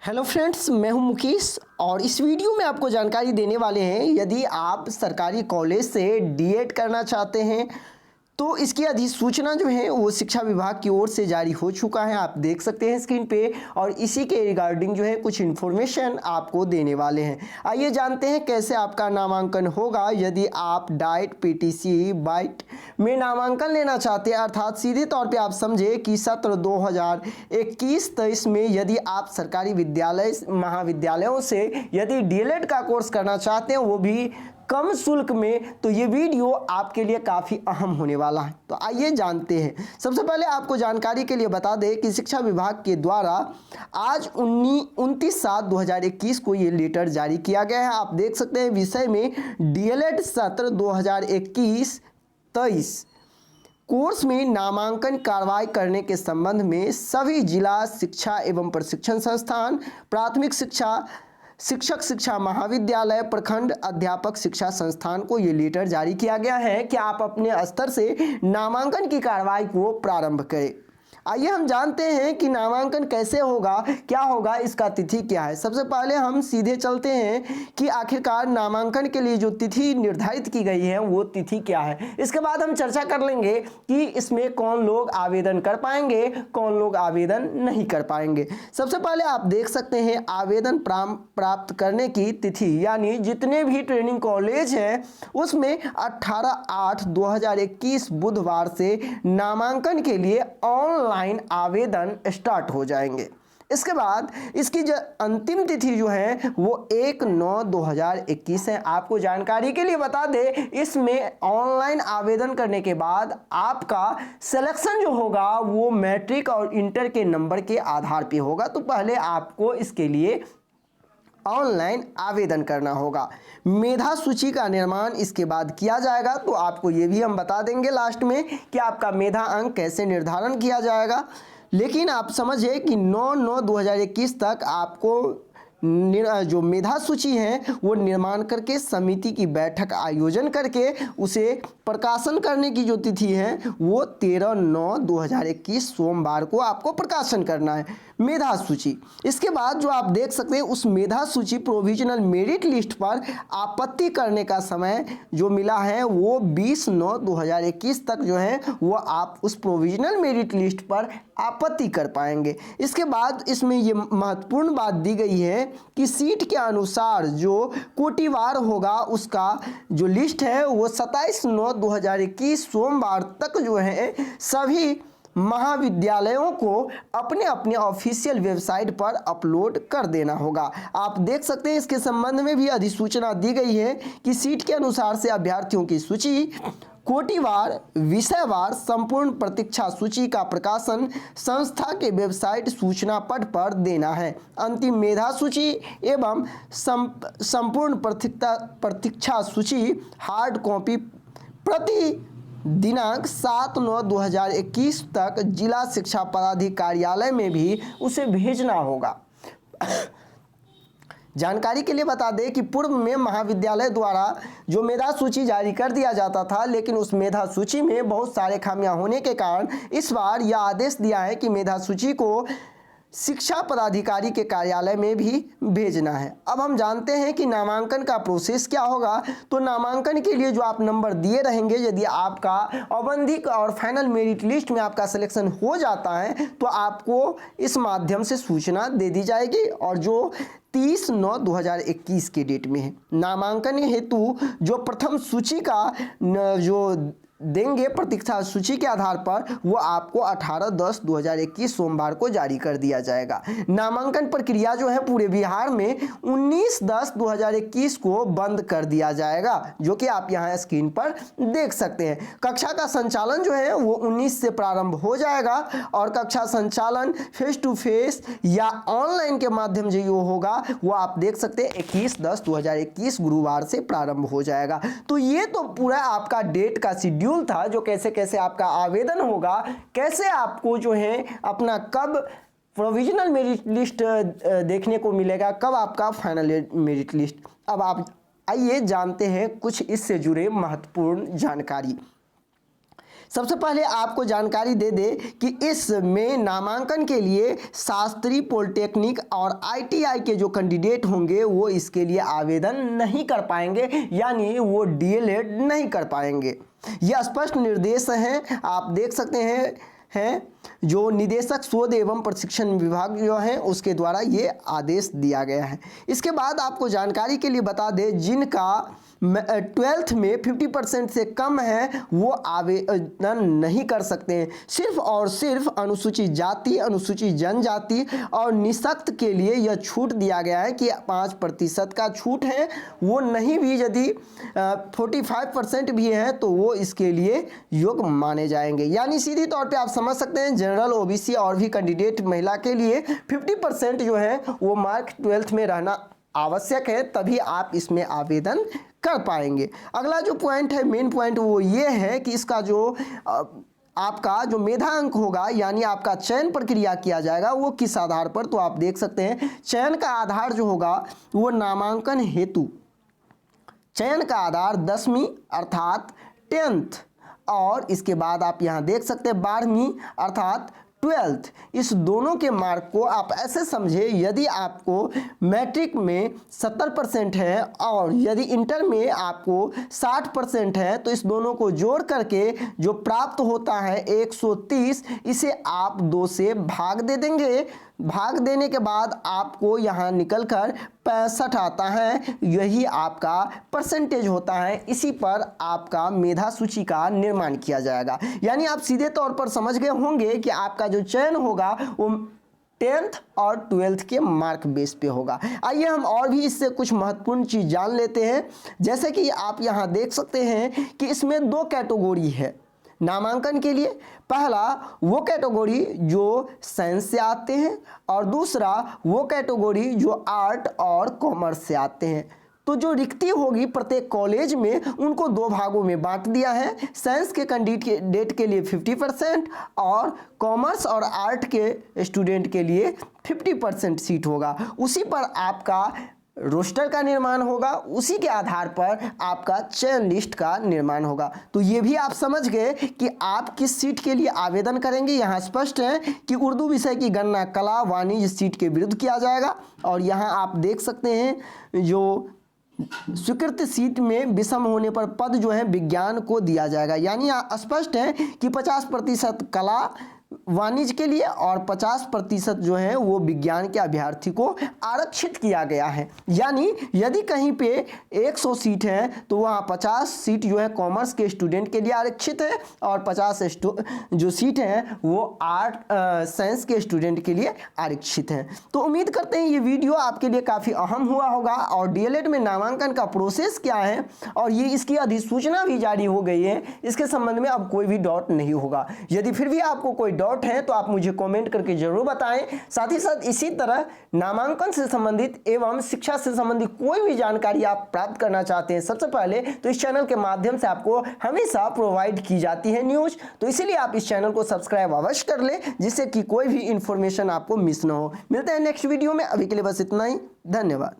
Hello friends, मैं हूं मुकेश और इस वीडियो में आपको जानकारी देने वाले हैं। यदि आप सरकारी कॉलेज से डीएड करना चाहते हैं तो इसकी अधिसूचना जो है वो शिक्षा विभाग की ओर से जारी हो चुका है। आप देख सकते हैं स्क्रीन पे और इसी के रिगार्डिंग जो है कुछ इन्फॉर्मेशन आपको देने वाले हैं। आइए जानते हैं कैसे आपका नामांकन होगा। यदि आप डाइट पीटीसी बाइट में नामांकन लेना चाहते हैं, अर्थात सीधे तौर पे आप समझे कि सत्र 2021-23 में यदि आप सरकारी विद्यालय महाविद्यालयों से यदि डीएलएड का कोर्स करना चाहते हैं वो भी कम शुल्क में, तो ये वीडियो आपके लिए काफ़ी अहम होने वाला है। तो आइए जानते हैं। सबसे पहले आपको जानकारी के लिए बता दें कि शिक्षा विभाग के द्वारा आज 29/7/2021 को ये लेटर जारी किया गया है। आप देख सकते हैं विषय में डीएलएड सत्र 2021-23 कोर्स में नामांकन कार्रवाई करने के संबंध में सभी जिला शिक्षा एवं प्रशिक्षण संस्थान, प्राथमिक शिक्षक शिक्षा महाविद्यालय, प्रखंड अध्यापक शिक्षा संस्थान को ये लेटर जारी किया गया है कि आप अपने स्तर से नामांकन की कार्रवाई को प्रारंभ करें। आइए हम जानते हैं कि नामांकन कैसे होगा, क्या होगा, इसका तिथि क्या है। सबसे पहले हम सीधे चलते हैं कि आखिरकार नामांकन के लिए जो तिथि निर्धारित की गई है वो तिथि क्या है। इसके बाद हम चर्चा कर लेंगे कि इसमें कौन लोग आवेदन कर पाएंगे, कौन लोग आवेदन नहीं कर पाएंगे। सबसे पहले आप देख सकते हैं आवेदन प्राप्त करने की तिथि, यानी जितने भी ट्रेनिंग कॉलेज हैं उसमें 18/8/2021 बुधवार से नामांकन के लिए ऑनलाइन आवेदन स्टार्ट हो जाएंगे। इसके बाद इसकी जो अंतिम तिथि जो है वो 1/9/2021 है। आपको जानकारी के लिए बता दें, इसमें ऑनलाइन आवेदन करने के बाद आपका सिलेक्शन जो होगा वो मैट्रिक और इंटर के नंबर के आधार पे होगा। तो पहले आपको इसके लिए ऑनलाइन आवेदन करना होगा। मेधा सूची का निर्माण इसके बाद किया जाएगा। तो आपको ये भी हम बता देंगे लास्ट में कि आपका मेधा अंक कैसे निर्धारण किया जाएगा। लेकिन आप समझिए कि 9/9/2021 तक आपको जो मेधा सूची है वो निर्माण करके समिति की बैठक आयोजन करके उसे प्रकाशन करने की जो तिथि है वो 13/9/2021 सोमवार को आपको प्रकाशन करना है मेधा सूची। इसके बाद जो आप देख सकते हैं उस मेधा सूची प्रोविजनल मेरिट लिस्ट पर आपत्ति करने का समय जो मिला है वो 20/9/2021 तक जो है वो आप उस प्रोविजनल मेरिट लिस्ट पर आपत्ति कर पाएंगे। इसके बाद इसमें ये महत्वपूर्ण बात दी गई है कि सीट के अनुसार जो कोटिवार होगा उसका जो लिस्ट है वो 27/9/2021 सोमवार तक जो है सभी महाविद्यालयों को अपने अपने ऑफिशियल वेबसाइट पर अपलोड कर देना होगा। आप देख सकते हैं इसके संबंध में भी अधिसूचना दी गई है कि सीट के अनुसार से अभ्यर्थियों की सूची कोटिवार विषयवार संपूर्ण प्रतीक्षा सूची का प्रकाशन संस्था के वेबसाइट सूचना पट पर देना है। अंतिम मेधा सूची एवं संपूर्ण प्रतीक्षा सूची हार्ड कॉपी प्रति दिनांक 7/9/2021 तक जिला शिक्षा पदाधिकारियालय में भी उसे भेजना होगा। जानकारी के लिए बता दें कि पूर्व में महाविद्यालय द्वारा जो मेधा सूची जारी कर दिया जाता था, लेकिन उस मेधा सूची में बहुत सारे खामियां होने के कारण इस बार यह आदेश दिया है कि मेधा सूची को शिक्षा पदाधिकारी के कार्यालय में भी भेजना है। अब हम जानते हैं कि नामांकन का प्रोसेस क्या होगा। तो नामांकन के लिए जो आप नंबर दिए रहेंगे, यदि आपका औपबंधिक और फाइनल मेरिट लिस्ट में आपका सिलेक्शन हो जाता है तो आपको इस माध्यम से सूचना दे दी जाएगी, और जो 30/9/2021 के डेट में है। नामांकन हेतु जो प्रथम सूची का जो देंगे प्रतीक्षा सूची के आधार पर वो आपको 18/10/2021 सोमवार को जारी कर दिया जाएगा। नामांकन प्रक्रिया जो है पूरे बिहार में 19/10/2021 को बंद कर दिया जाएगा, जो कि आप यहाँ स्क्रीन पर देख सकते हैं। कक्षा का संचालन जो है वो 19 से प्रारंभ हो जाएगा और कक्षा संचालन फेस टू फेस या ऑनलाइन के माध्यम से जो होगा वो आप देख सकते हैं 21/10/2021 गुरुवार से प्रारंभ हो जाएगा। तो ये तो पूरा आपका डेट का शेड्यूल था, जो कैसे कैसे आपका आवेदन होगा, कैसे आपको जो है अपना कब प्रोविजनल मेरिट लिस्ट देखने को मिलेगा, कब आपका फाइनल मेरिट लिस्ट। अब आप आइए जानते हैं कुछ इससे जुड़े महत्वपूर्ण जानकारी। सबसे पहले आपको जानकारी दे दे कि इसमें नामांकन के लिए शास्त्री पॉलिटेक्निक और आईटीआई के जो कैंडिडेट होंगे वो इसके लिए आवेदन नहीं कर पाएंगे, यानी वो डीएलएड नहीं कर पाएंगे। यह स्पष्ट निर्देश हैं, आप देख सकते हैं जो निदेशक शोध एवं प्रशिक्षण विभाग जो है उसके द्वारा ये आदेश दिया गया है। इसके बाद आपको जानकारी के लिए बता दें, जिनका 12th में 50% से कम है वो आवेदन नहीं कर सकते हैं। सिर्फ और सिर्फ अनुसूचित जाति, अनुसूचित जनजाति और निःशक्त के लिए यह छूट दिया गया है कि 5% का छूट है, वो नहीं भी यदि 45% भी है तो वो इसके लिए योग्य माने जाएंगे। यानी सीधी तौर पे आप समझ सकते हैं जनरल, ओबीसी और भी कैंडिडेट महिला के लिए 50% जो है वो मार्क 12th में रहना आवश्यक है, तभी आप इसमें आवेदन कर पाएंगे। अगला जो पॉइंट है, मेन पॉइंट, वो ये है कि इसका जो आपका जो मेधा अंक होगा, यानी आपका चयन प्रक्रिया किया जाएगा वो किस आधार पर, तो आप देख सकते हैं चयन का आधार जो होगा वो नामांकन हेतु चयन का आधार 10वीं अर्थात 10th और इसके बाद आप यहाँ देख सकते हैं 12वीं अर्थात 12th, इस दोनों के मार्क को आप ऐसे समझे, यदि आपको मैट्रिक में 70% है और यदि इंटर में आपको 60% है तो इस दोनों को जोड़ करके जो प्राप्त होता है 130, इसे आप 2 से भाग दे देंगे। भाग देने के बाद आपको यहाँ निकलकर 65 आता है, यही आपका परसेंटेज होता है। इसी पर आपका मेधा सूची का निर्माण किया जाएगा। यानी आप सीधे तौर पर समझ गए होंगे कि आपका जो चयन होगा वो 10th और 12th के मार्क बेस पे होगा। आइए हम और भी इससे कुछ महत्वपूर्ण चीज़ जान लेते हैं। जैसे कि आप यहाँ देख सकते हैं कि इसमें 2 कैटेगरी है नामांकन के लिए। पहला वो कैटेगरी जो साइंस से आते हैं और दूसरा वो कैटेगरी जो आर्ट और कॉमर्स से आते हैं। तो जो रिक्ति होगी प्रत्येक कॉलेज में उनको 2 भागों में बांट दिया है। साइंस के कैंडिडेट के लिए 50% और कॉमर्स और आर्ट के स्टूडेंट के लिए 50% सीट होगा। उसी पर आपका रोस्टर का निर्माण होगा, उसी के आधार पर आपका चयन लिस्ट का निर्माण होगा। तो ये भी आप समझ गए कि आप किस सीट के लिए आवेदन करेंगे। यहाँ स्पष्ट है कि उर्दू विषय की गणना कला वाणिज्य सीट के विरुद्ध किया जाएगा। और यहाँ आप देख सकते हैं जो स्वीकृत सीट में विषम होने पर पद जो है विज्ञान को दिया जाएगा। यानी स्पष्ट है कि 50% कला वाणिज्य के लिए और 50% जो है वो विज्ञान के अभ्यर्थी को आरक्षित किया गया है। यानी यदि कहीं पे 100 सीट है तो वहाँ 50 सीट जो है कॉमर्स के स्टूडेंट के लिए आरक्षित है और 50 जो सीट हैं वो आर्ट साइंस के स्टूडेंट के लिए आरक्षित है। तो उम्मीद करते हैं ये वीडियो आपके लिए काफ़ी अहम हुआ होगा। और डीएलएड में नामांकन का प्रोसेस क्या है और ये इसकी अधिसूचना भी जारी हो गई है, इसके संबंध में अब कोई भी डाउट नहीं होगा। यदि फिर भी आपको कोई डाउट है तो आप मुझे कमेंट करके जरूर बताएं। साथ ही साथ इसी तरह नामांकन से संबंधित एवं शिक्षा से संबंधित कोई भी जानकारी आप प्राप्त करना चाहते हैं सबसे पहले तो इस चैनल के माध्यम से आपको हमेशा प्रोवाइड की जाती है न्यूज। तो इसीलिए आप इस चैनल को सब्सक्राइब अवश्य कर ले जिससे कि कोई भी इंफॉर्मेशन आपको मिस ना हो। मिलते हैं नेक्स्ट वीडियो में, अभी के लिए बस इतना ही। धन्यवाद।